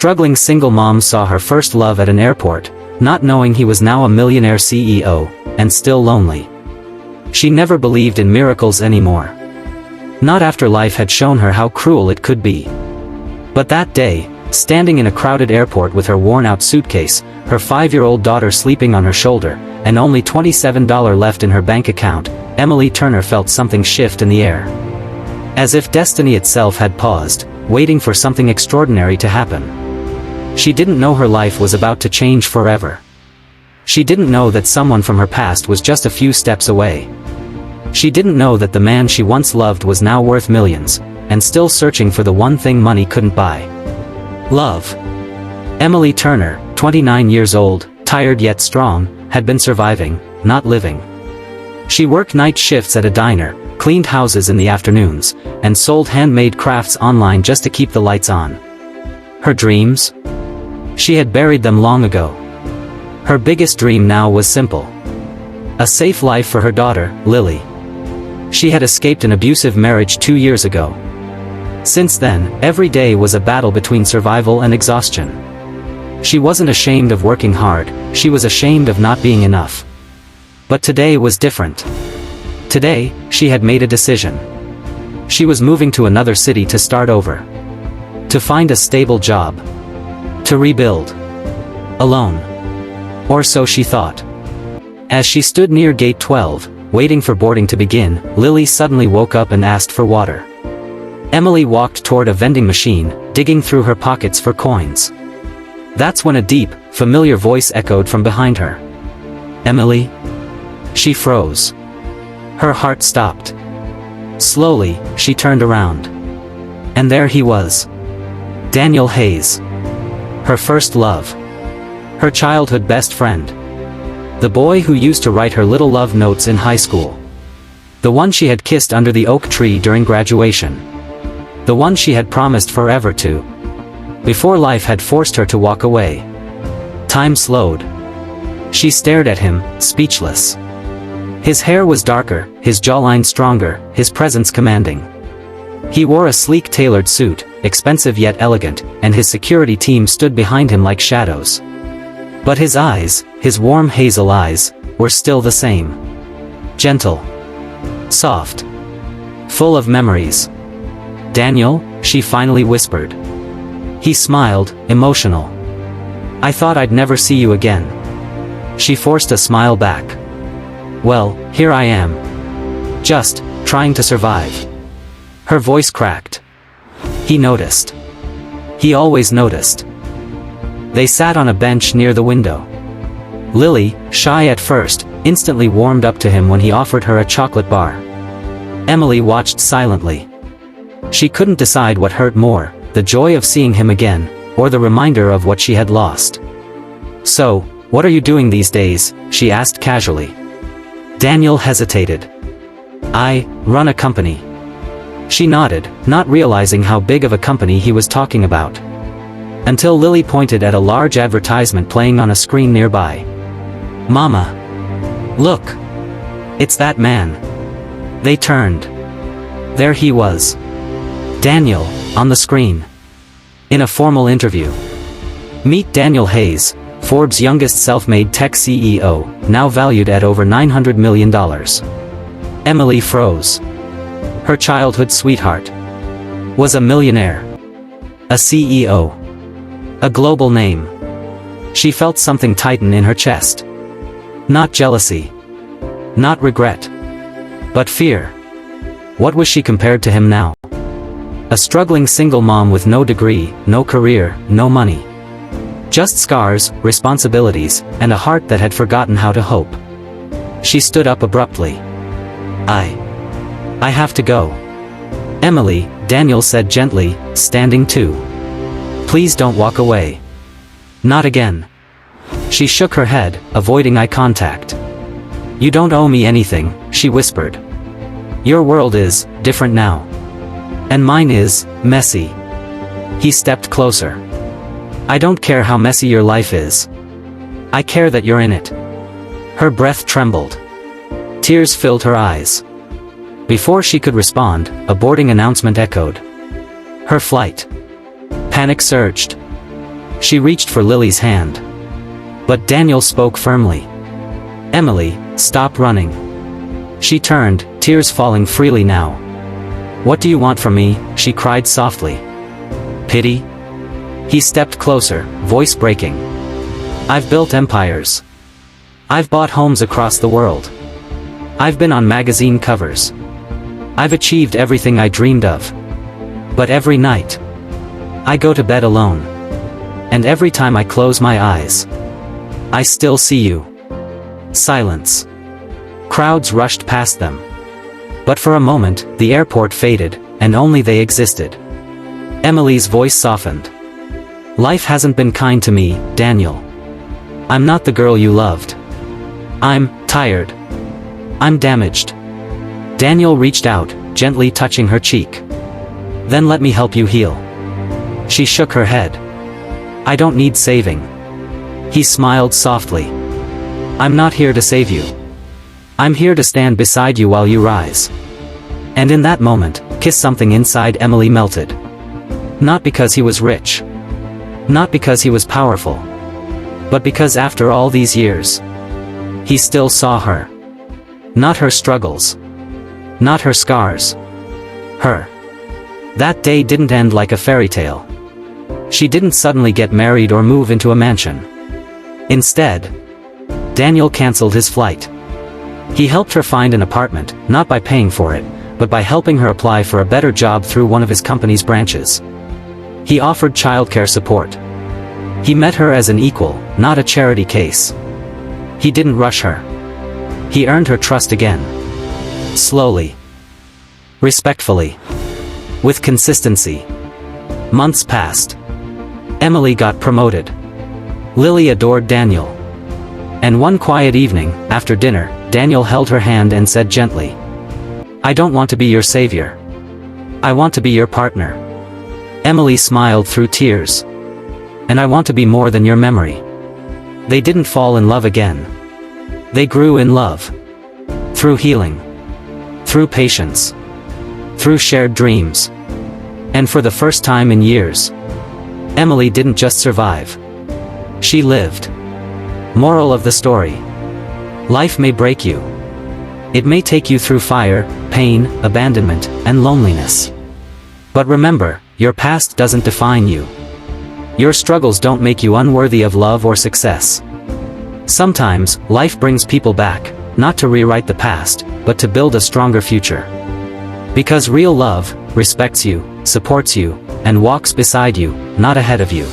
struggling single mom saw her first love at an airport, not knowing he was now a millionaire CEO, and still lonely. She never believed in miracles anymore. Not after life had shown her how cruel it could be. But that day, standing in a crowded airport with her worn-out suitcase, her 5-year-old daughter sleeping on her shoulder, and only $27 left in her bank account, Emily Turner felt something shift in the air. As if destiny itself had paused, waiting for something extraordinary to happen. She didn't know her life was about to change forever. She didn't know that someone from her past was just a few steps away. She didn't know that the man she once loved was now worth millions, and still searching for the one thing money couldn't buy. Love. Emily Turner, 29 years old, tired yet strong, had been surviving, not living. She worked night shifts at a diner, cleaned houses in the afternoons, and sold handmade crafts online just to keep the lights on. Her dreams? She had buried them long ago. Her biggest dream now was simple. A safe life for her daughter, Lily. She had escaped an abusive marriage 2 years ago. Since then, every day was a battle between survival and exhaustion. She wasn't ashamed of working hard, she was ashamed of not being enough. But today was different. Today, she had made a decision. She was moving to another city to start over. To find a stable job. To rebuild. Alone. Or so she thought. As she stood near gate 12, waiting for boarding to begin, Lily suddenly woke up and asked for water. Emily walked toward a vending machine, digging through her pockets for coins. That's when a deep, familiar voice echoed from behind her. Emily? She froze. Her heart stopped. Slowly, she turned around. And there he was. Daniel Hayes. Her first love. Her childhood best friend. The boy who used to write her little love notes in high school. The one she had kissed under the oak tree during graduation. The one she had promised forever to. Before life had forced her to walk away. Time slowed. She stared at him, speechless. His hair was darker, his jawline stronger, his presence commanding. He wore a sleek tailored suit, expensive yet elegant, and his security team stood behind him like shadows. But his eyes, his warm hazel eyes, were still the same. Gentle. Soft. Full of memories. Daniel, she finally whispered. He smiled, emotional. I thought I'd never see you again. She forced a smile back. Well, here I am. Just, trying to survive. Her voice cracked. He noticed. He always noticed. They sat on a bench near the window. Lily, shy at first, instantly warmed up to him when he offered her a chocolate bar. Emily watched silently. She couldn't decide what hurt more, the joy of seeing him again, or the reminder of what she had lost. So, what are you doing these days? She asked casually. Daniel hesitated. I run a company. She nodded, not realizing how big of a company he was talking about. Until Lily pointed at a large advertisement playing on a screen nearby. Mama. Look. It's that man. They turned. There he was. Daniel, on the screen. In a formal interview. Meet Daniel Hayes, Forbes' youngest self-made tech CEO, now valued at over $900 million. Emily froze. Her childhood sweetheart was a millionaire. A CEO. A global name. She felt something tighten in her chest. Not jealousy. Not regret. But fear. What was she compared to him now? A struggling single mom with no degree, no career, no money. Just scars, responsibilities, and a heart that had forgotten how to hope. She stood up abruptly. I have to go. Emily, Daniel said gently, standing too. Please don't walk away. Not again. She shook her head, avoiding eye contact. You don't owe me anything, she whispered. Your world is different now. And mine is messy. He stepped closer. I don't care how messy your life is. I care that you're in it. Her breath trembled. Tears filled her eyes. Before she could respond, a boarding announcement echoed. Her flight. Panic surged. She reached for Lily's hand. But Daniel spoke firmly. "Emily, stop running." She turned, tears falling freely now. "What do you want from me?" she cried softly. "Pity?" He stepped closer, voice breaking. "I've built empires. I've bought homes across the world. I've been on magazine covers. I've achieved everything I dreamed of. But every night, I go to bed alone. And every time I close my eyes, I still see you." Silence. Crowds rushed past them. But for a moment, the airport faded, and only they existed. Emily's voice softened. "Life hasn't been kind to me, Daniel. I'm not the girl you loved. I'm tired. I'm damaged." Daniel reached out, gently touching her cheek. "Then let me help you heal." She shook her head. "I don't need saving." He smiled softly. "I'm not here to save you. I'm here to stand beside you while you rise." And in that moment, something inside Emily melted. Not because he was rich. Not because he was powerful. But because after all these years, he still saw her. Not her struggles. Not her scars. Her. That day didn't end like a fairy tale. She didn't suddenly get married or move into a mansion. Instead, Daniel canceled his flight. He helped her find an apartment, not by paying for it, but by helping her apply for a better job through one of his company's branches. He offered childcare support. He met her as an equal, not a charity case. He didn't rush her. He earned her trust again. Slowly. Respectfully. With consistency. Months passed. Emily got promoted. Lily adored Daniel. And one quiet evening, after dinner, Daniel held her hand and said gently, "I don't want to be your savior. I want to be your partner." Emily smiled through tears. "And I want to be more than your memory." They didn't fall in love again. They grew in love. Through healing. Through patience. Through shared dreams. And for the first time in years, Emily didn't just survive. She lived. Moral of the story. Life may break you. It may take you through fire, pain, abandonment, and loneliness. But remember, your past doesn't define you. Your struggles don't make you unworthy of love or success. Sometimes, life brings people back, not to rewrite the past, but to build a stronger future. Because real love respects you, supports you, and walks beside you, not ahead of you.